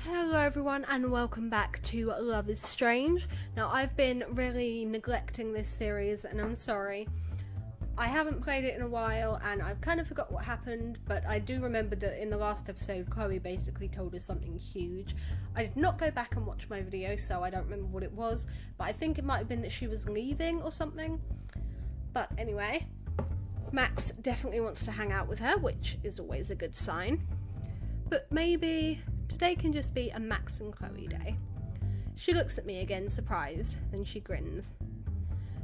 Hello everyone and welcome back to Love is Strange. Now I've been really neglecting this series and I'm sorry. I haven't played it in a while and I've kind of forgot what happened, but I do remember that in the last episode Chloe basically told us something huge. I did not go back and watch my video, so I don't remember what it was, but I think it might have been that she was leaving or something. But anyway, Max definitely wants to hang out with her, which is always a good sign. But maybe today can just be a Max and Chloe day. She looks at me again, surprised, then she grins.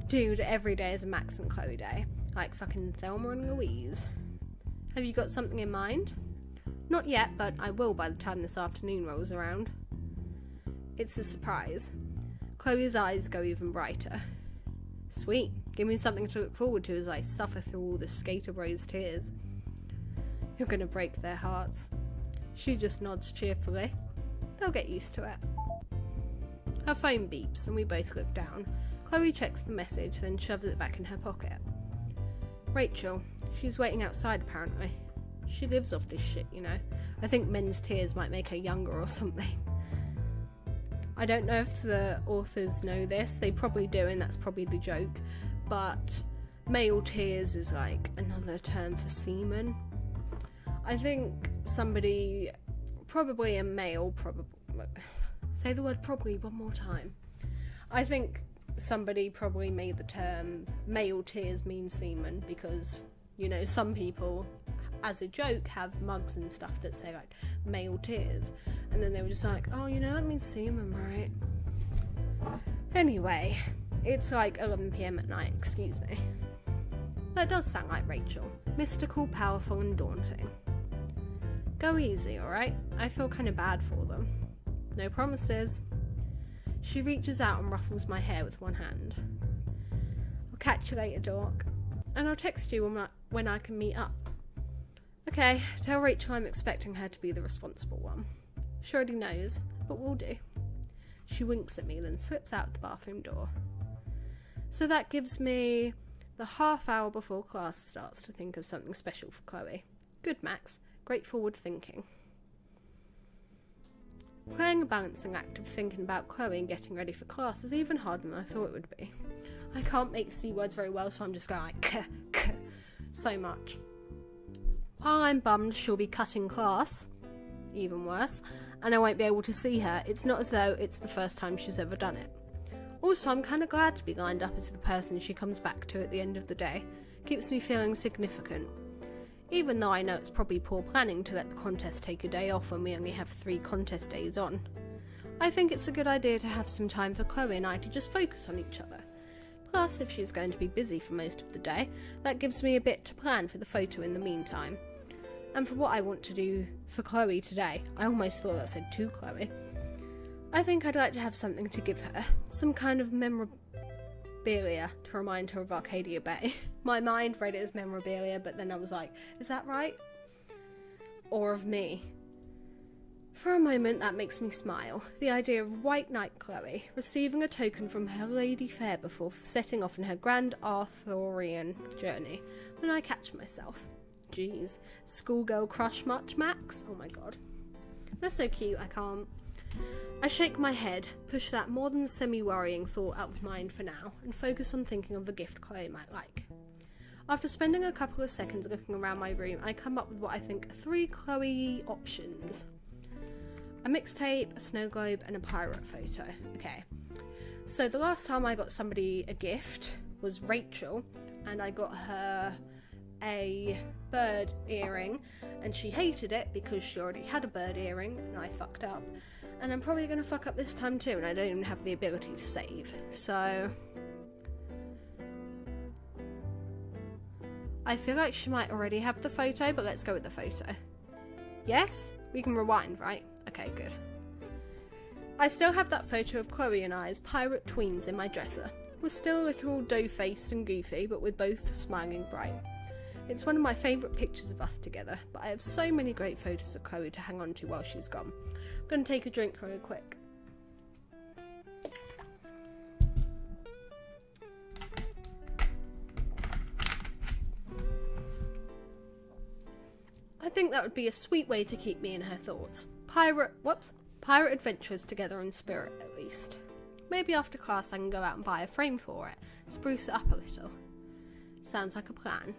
Dude, every day is a Max and Chloe day. Like fucking Thelma and Louise. Have you got something in mind? Not yet, but I will by the time this afternoon rolls around. It's a surprise. Chloe's eyes go even brighter. Sweet, give me something to look forward to as I suffer through all the skater bros tears. You're gonna break their hearts. She just nods cheerfully. They'll get used to it. Her phone beeps and we both look down. Chloe checks the message, then shoves it back in her pocket. Rachel. She's waiting outside apparently. She lives off this shit, you know. I think men's tears might make her younger or something. I don't know if the authors know this. They probably do, and that's probably the joke. But male tears is like another term for semen. I think somebody, probably a male, say the word probably one more time. I think somebody probably made the term male tears mean semen because, you know, some people, as a joke, have mugs and stuff that say, like, male tears. And then they were just like, oh, you know, that means semen, right? Anyway, it's like 11 PM at night, excuse me. That does sound like Rachel. Mystical, powerful, and daunting. Go easy, alright? I feel kind of bad for them. No promises. She reaches out and ruffles my hair with one hand. I'll catch you later, dork. And I'll text you when I can meet up. Okay, tell Rachel I'm expecting her to be the responsible one. She already knows, but we'll do. She winks at me, then slips out the bathroom door. So that gives me the half hour before class starts to think of something special for Chloe. Good, Max. Great forward thinking. Playing a balancing act of thinking about Chloe and getting ready for class is even harder than I thought it would be. I can't make C words very well, so I'm just going like so much. While I'm bummed she'll be cutting class, even worse, and I won't be able to see her, it's not as though it's the first time she's ever done it. Also, I'm kind of glad to be lined up as the person she comes back to at the end of the day. Keeps me feeling significant. Even though I know it's probably poor planning to let the contest take a day off when we only have 3 contest days on. I think it's a good idea to have some time for Chloe and I to just focus on each other. Plus, if she's going to be busy for most of the day, that gives me a bit to plan for the photo in the meantime. And for what I want to do for Chloe today, I almost thought that said to Chloe, I think I'd like to have something to give her, some kind of memorabilia to remind her of Arcadia Bay. My mind read it as memorabilia, but then I was like, is that right? Or of me? For a moment that makes me smile. The idea of White Knight Chloe receiving a token from her lady fair before setting off on her grand Arthurian journey. Then I catch myself. Jeez, schoolgirl crush much, Max? Oh my god. They're so cute, I can't. I shake my head, push that more than semi-worrying thought out of mind for now, and focus on thinking of a gift Chloe might like. After spending a couple of seconds looking around my room, I come up with what I think are 3 Chloe options. A mixtape, a snow globe, and a pirate photo. Okay. So the last time I got somebody a gift was Rachel, and I got her a bird earring, and she hated it because she already had a bird earring, and I fucked up. And I'm probably going to fuck up this time too, and I don't even have the ability to save. So I feel like she might already have the photo, but let's go with the photo. Yes? We can rewind, right? Okay, good. I still have that photo of Chloe and I as pirate tweens in my dresser. We're still a little dough-faced and goofy, but we're both smiling bright. It's one of my favourite pictures of us together, but I have so many great photos of Chloe to hang on to while she's gone. I'm going to take a drink real quick. I think that would be a sweet way to keep me in her thoughts. Pirate adventures together in spirit, at least. Maybe after class I can go out and buy a frame for it, spruce it up a little. Sounds like a plan.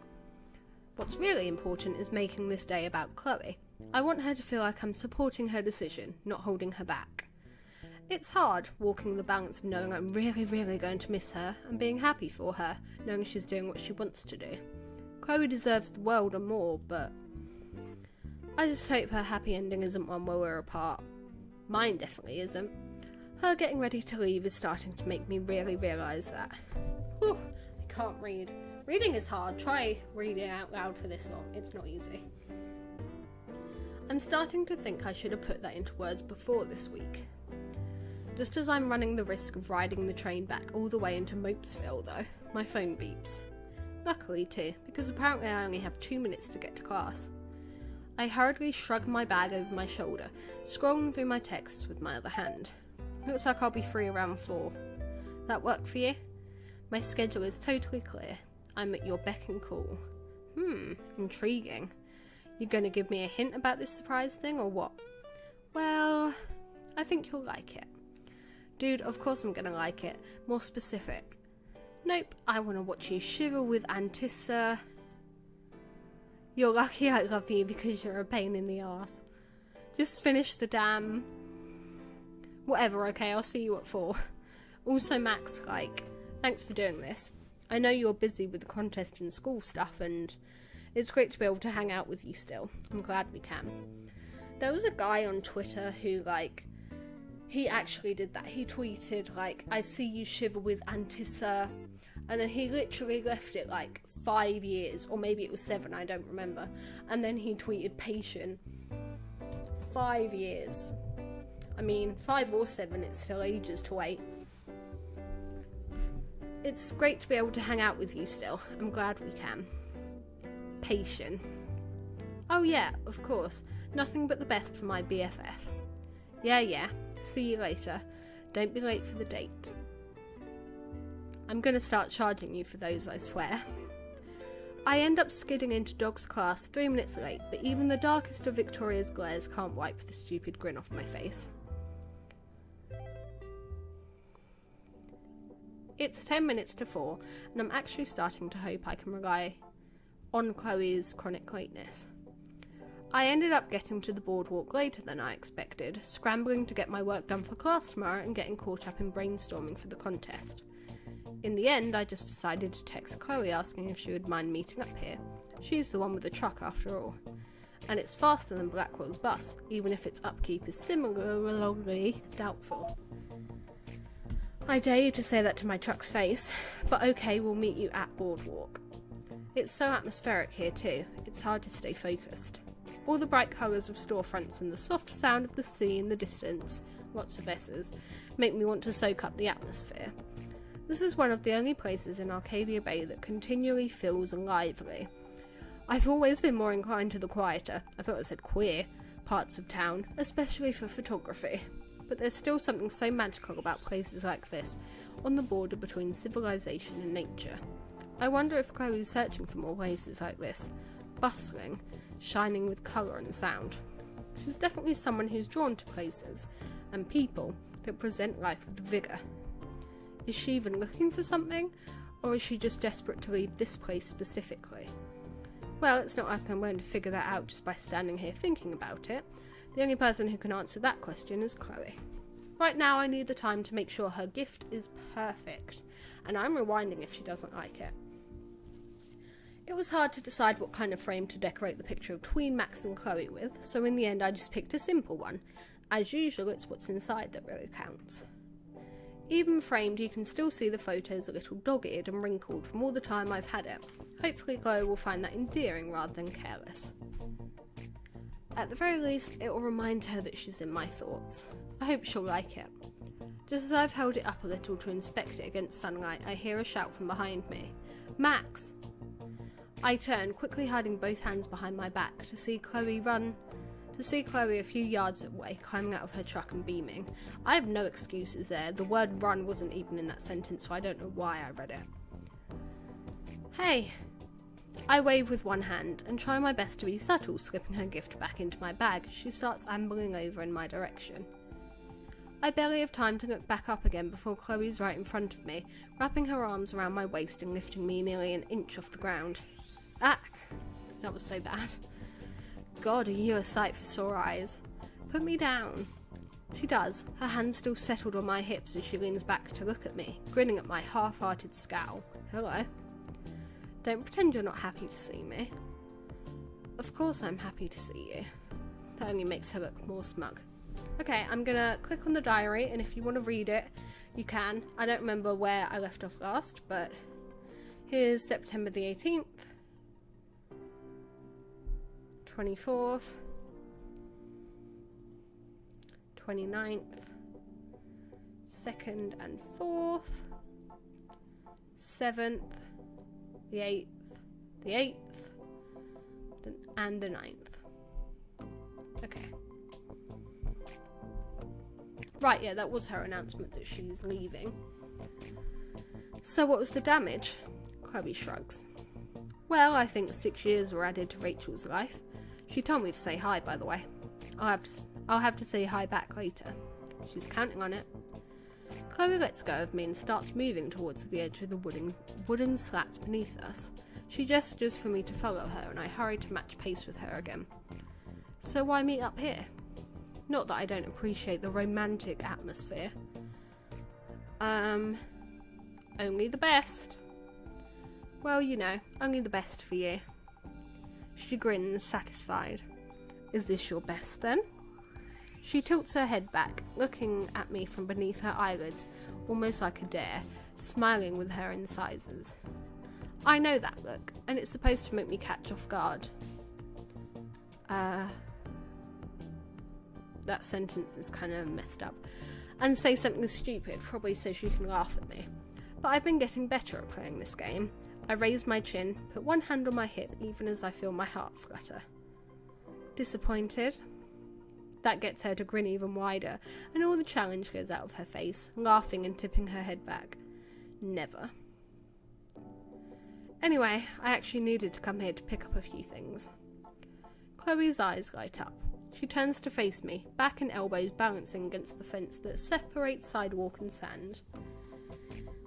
What's really important is making this day about Chloe. I want her to feel like I'm supporting her decision, not holding her back. It's hard, walking the balance of knowing I'm really, really going to miss her, and being happy for her, knowing she's doing what she wants to do. Chloe deserves the world and more, but I just hope her happy ending isn't one where we're apart. Mine definitely isn't. Her getting ready to leave is starting to make me really realise that. Whew, I can't read. Reading is hard. Try reading out loud for this long. It's not easy. I'm starting to think I should have put that into words before this week. Just as I'm running the risk of riding the train back all the way into Mopesville though, my phone beeps. Luckily too, because apparently I only have 2 minutes to get to class. I hurriedly shrug my bag over my shoulder, scrolling through my texts with my other hand. Looks like I'll be free around 4. That work for you? My schedule is totally clear. I'm at your beck and call. Intriguing. You gonna give me a hint about this surprise thing or what? Well, I think you'll like it. Dude, of course I'm gonna like it. More specific. Nope, I wanna watch you shiver with Antissa. You're lucky I love you because you're a pain in the arse. Just finish the damn... Whatever, okay, I'll see you at 4. Also, Max, thanks for doing this. I know you're busy with the contest and school stuff, and it's great to be able to hang out with you still. I'm glad we can. There was a guy on Twitter who, he actually did that. He tweeted, I see you shiver with Antissa, and then he literally left it, 5 years, or maybe it was 7, I don't remember, and then he tweeted patient. 5 years. I mean, 5 or 7, it's still ages to wait. It's great to be able to hang out with you still. I'm glad we can. Patient. Oh yeah, of course. Nothing but the best for my BFF. Yeah. See you later. Don't be late for the date. I'm gonna start charging you for those, I swear. I end up skidding into Dog's class 3 minutes late, but even the darkest of Victoria's glares can't wipe the stupid grin off my face. It's 10 minutes to 4, and I'm actually starting to hope I can rely on Chloe's chronic lateness. I ended up getting to the boardwalk later than I expected, scrambling to get my work done for class tomorrow and getting caught up in brainstorming for the contest. In the end, I just decided to text Chloe asking if she would mind meeting up here. She's the one with the truck after all. And it's faster than Blackwell's bus, even if its upkeep is similarly doubtful. I dare you to say that to my truck's face, but okay, we'll meet you at Boardwalk. It's so atmospheric here too, it's hard to stay focused. All the bright colours of storefronts and the soft sound of the sea in the distance, lots of S's, make me want to soak up the atmosphere. This is one of the only places in Arcadia Bay that continually feels lively. I've always been more inclined to the quieter, I thought I said queer, parts of town, especially for photography. But there's still something so magical about places like this, on the border between civilization and nature. I wonder if Chloe's searching for more places like this, bustling, shining with colour and sound. She's definitely someone who's drawn to places, and people, that present life with vigour. Is she even looking for something, or is she just desperate to leave this place specifically? Well, it's not like I'm going to figure that out just by standing here thinking about it. The only person who can answer that question is Chloe. Right now I need the time to make sure her gift is perfect, and I'm rewinding if she doesn't like it. It was hard to decide what kind of frame to decorate the picture of tween Max and Chloe with, so in the end I just picked a simple one. As usual, it's what's inside that really counts. Even framed, you can still see the photos a little dog-eared and wrinkled from all the time I've had it. Hopefully Chloe will find that endearing rather than careless. At the very least, it will remind her that she's in my thoughts. I hope she'll like it. Just as I've held it up a little to inspect it against sunlight, I hear a shout from behind me. Max! I turn, quickly hiding both hands behind my back to see Chloe a few yards away, climbing out of her truck and beaming. I have no excuses there. The word run wasn't even in that sentence, so I don't know why I read it. Hey! I wave with one hand and try my best to be subtle, slipping her gift back into my bag as she starts ambling over in my direction. I barely have time to look back up again before Chloe's right in front of me, wrapping her arms around my waist and lifting me nearly an inch off the ground. Ah! That was so bad. God, are you a sight for sore eyes? Put me down. She does, her hand still settled on my hips as she leans back to look at me, grinning at my half-hearted scowl. Hello. Don't pretend you're not happy to see me. Of course I'm happy to see you. That only makes her look more smug. Okay, I'm gonna click on the diary, and if you want to read it, you can. I don't remember where I left off last, but here's September the 18th, 24th, 29th, 2nd and 4th, 7th, the 8th, and the 9th. Okay. Right, yeah, that was her announcement that she's leaving. So what was the damage? Chloe shrugs. Well, I think 6 years were added to Rachel's life. She told me to say hi, by the way. I'll have to say hi back later. She's counting on it. Chloe lets go of me and starts moving towards the edge of the wooden slats beneath us. She gestures for me to follow her, and I hurry to match pace with her again. So why meet up here? Not that I don't appreciate the romantic atmosphere. Only the best. Well, you know, only the best for you. She grins, satisfied. Is this your best, then? She tilts her head back, looking at me from beneath her eyelids, almost like a dare, smiling with her incisors. I know that look, and it's supposed to make me catch off guard. That sentence is kind of messed up. And say something stupid, probably so she can laugh at me. But I've been getting better at playing this game. I raise my chin, put one hand on my hip, even as I feel my heart flutter. Disappointed? That gets her to grin even wider, and all the challenge goes out of her face, laughing and tipping her head back. Never. Anyway, I actually needed to come here to pick up a few things. Chloe's eyes light up. She turns to face me, back and elbows balancing against the fence that separates sidewalk and sand.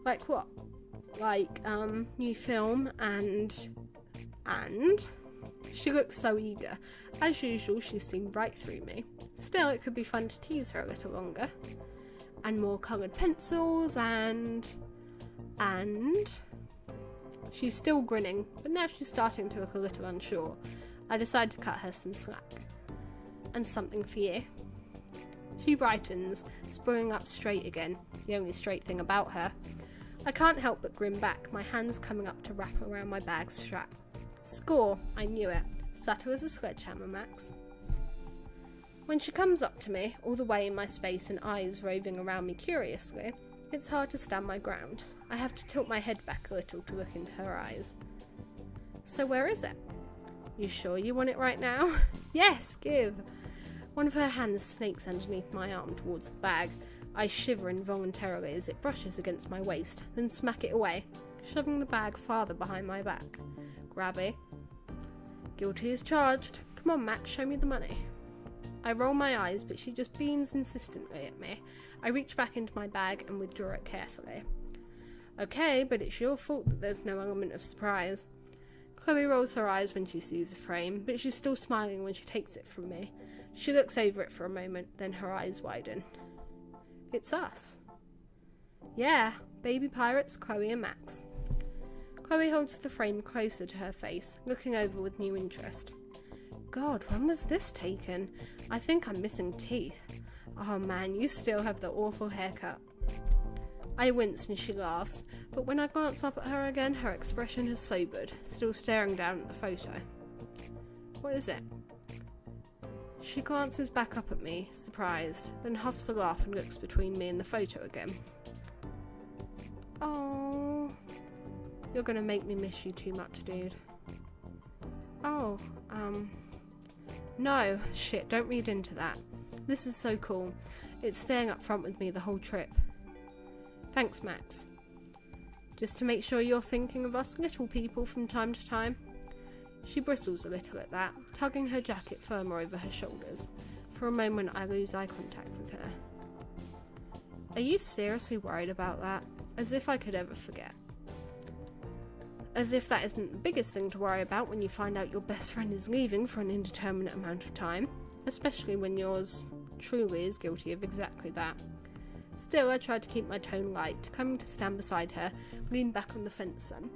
Like what? Like, new film and... She looks so eager. As usual, she's seen right through me. Still, it could be fun to tease her a little longer. And more coloured pencils and... She's still grinning, but now she's starting to look a little unsure. I decide to cut her some slack. And something for you. She brightens, springing up straight again, the only straight thing about her. I can't help but grin back, my hands coming up to wrap around my bag strap. Score, I knew it. Subtle as a sledgehammer, Max. When she comes up to me, all the way in my space and eyes roving around me curiously, it's hard to stand my ground. I have to tilt my head back a little to look into her eyes. So where is it? You sure you want it right now? Yes, give! One of her hands snakes underneath my arm towards the bag. I shiver involuntarily as it brushes against my waist, then smack it away, shoving the bag farther behind my back. Grabby. Guilty as charged. Come on, Max, show me the money. I roll my eyes, but she just beams insistently at me. I reach back into my bag and withdraw it carefully. Okay, but it's your fault that there's no element of surprise. Chloe rolls her eyes when she sees the frame, but she's still smiling when she takes it from me. She looks over it for a moment, then her eyes widen. It's us. Yeah, baby pirates, Chloe and Max. Chloe holds the frame closer to her face, looking over with new interest. God, when was this taken? I think I'm missing teeth. Oh man, you still have the awful haircut. I wince and she laughs, but when I glance up at her again, her expression has sobered, still staring down at the photo. What is it? She glances back up at me, surprised, then huffs a laugh and looks between me and the photo again. Oh, you're gonna make me miss you too much, dude. Oh, no, shit, don't read into that. This is so cool. It's staying up front with me the whole trip. Thanks, Max. Just to make sure you're thinking of us little people from time to time. She bristles a little at that, tugging her jacket firmer over her shoulders. For a moment I lose eye contact with her. Are you seriously worried about that? As if I could ever forget. As if that isn't the biggest thing to worry about when you find out your best friend is leaving for an indeterminate amount of time. Especially when yours truly is guilty of exactly that. Still, I tried to keep my tone light, coming to stand beside her, lean back on the fence some.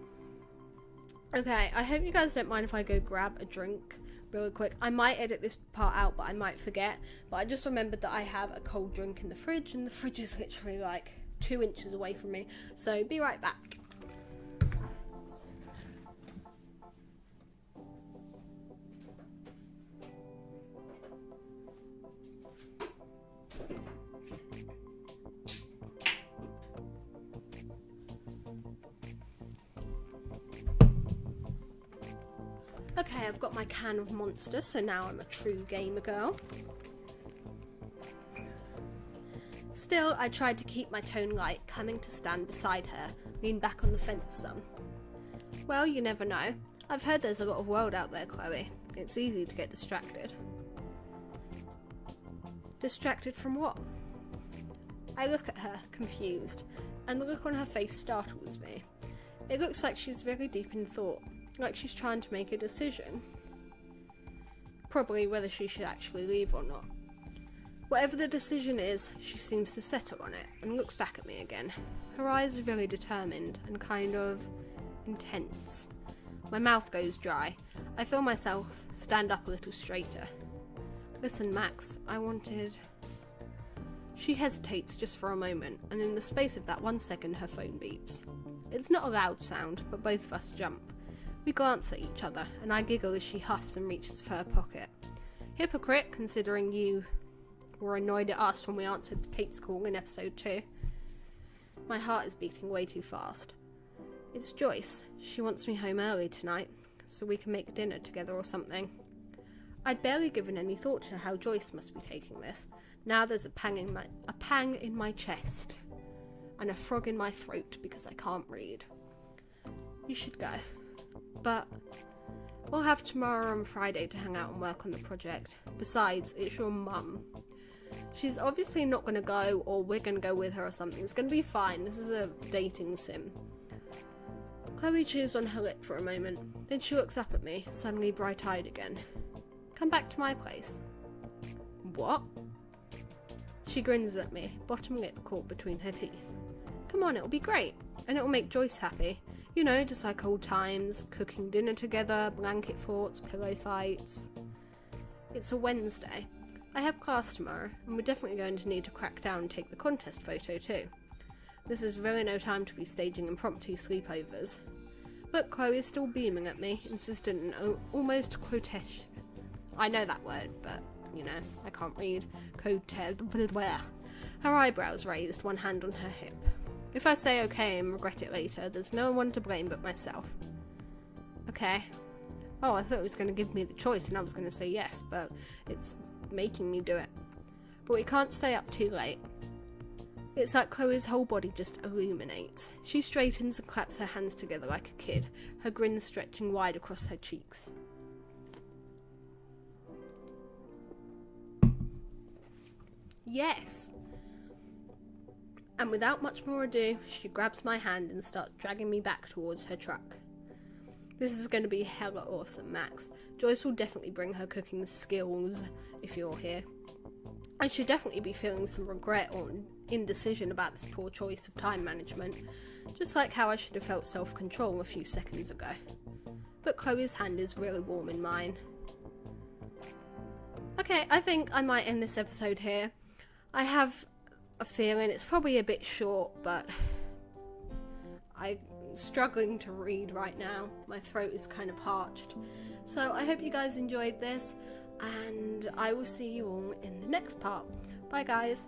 Okay, I hope you guys don't mind if I go grab a drink really quick. I might edit this part out, but I might forget. But I just remembered that I have a cold drink in the fridge, and the fridge is literally like 2 inches away from me. So, be right back. Okay, I've got my can of Monster, so now I'm a true gamer girl. Still, I tried to keep my tone light, coming to stand beside her, lean back on the fence some. Well, you never know. I've heard there's a lot of world out there, Chloe. It's easy to get distracted. Distracted from what? I look at her, confused, and the look on her face startles me. It looks like she's very deep in thought. Like she's trying to make a decision. Probably whether she should actually leave or not. Whatever the decision is, she seems to settle on it and looks back at me again. Her eyes are very determined and kind of intense. My mouth goes dry. I feel myself stand up a little straighter. Listen, Max, I wanted... She hesitates just for a moment, and in the space of that 1 second her phone beeps. It's not a loud sound, but both of us jump. We glance at each other, and I giggle as she huffs and reaches for her pocket. Hypocrite, considering you were annoyed at us when we answered Kate's call in episode 2. My heart is beating way too fast. It's Joyce. She wants me home early tonight, so we can make dinner together or something. I'd barely given any thought to how Joyce must be taking this. Now there's a pang in my chest, and a frog in my throat because I can't read. You should go. But we'll have tomorrow and Friday to hang out and work on the project. Besides, it's your mum. She's obviously not going to go, or we're going to go with her or something. It's going to be fine. This is a dating sim. Chloe chews on her lip for a moment. Then she looks up at me, suddenly bright-eyed again. Come back to my place. What? She grins at me, bottom lip caught between her teeth. Come on, it'll be great. And it'll make Joyce happy. You know, just like old times, cooking dinner together, blanket forts, pillow fights. It's a Wednesday. I have class tomorrow, and we're definitely going to need to crack down and take the contest photo too. This is really no time to be staging impromptu sleepovers. But Chloe is still beaming at me, insistent and almost quotation. I know that word, but, you know, I can't read. Her eyebrows raised, one hand on her hip. If I say okay and regret it later, there's no one to blame but myself. Okay. Oh, I thought it was going to give me the choice and I was going to say yes, but it's making me do it. But we can't stay up too late. It's like Chloe's whole body just illuminates. She straightens and claps her hands together like a kid, her grin stretching wide across her cheeks. Yes! And without much more ado, she grabs my hand and starts dragging me back towards her truck. This is going to be hella awesome, Max. Joyce will definitely bring her cooking skills if you're here. I should definitely be feeling some regret or indecision about this poor choice of time management, just like how I should have felt self-control a few seconds ago. But Chloe's hand is really warm in mine. Okay, I think I might end this episode here. I have a feeling it's probably a bit short, but I'm struggling to read right now. My throat is kind of parched. So I hope you guys enjoyed this, and I will see you all in the next part. Bye guys.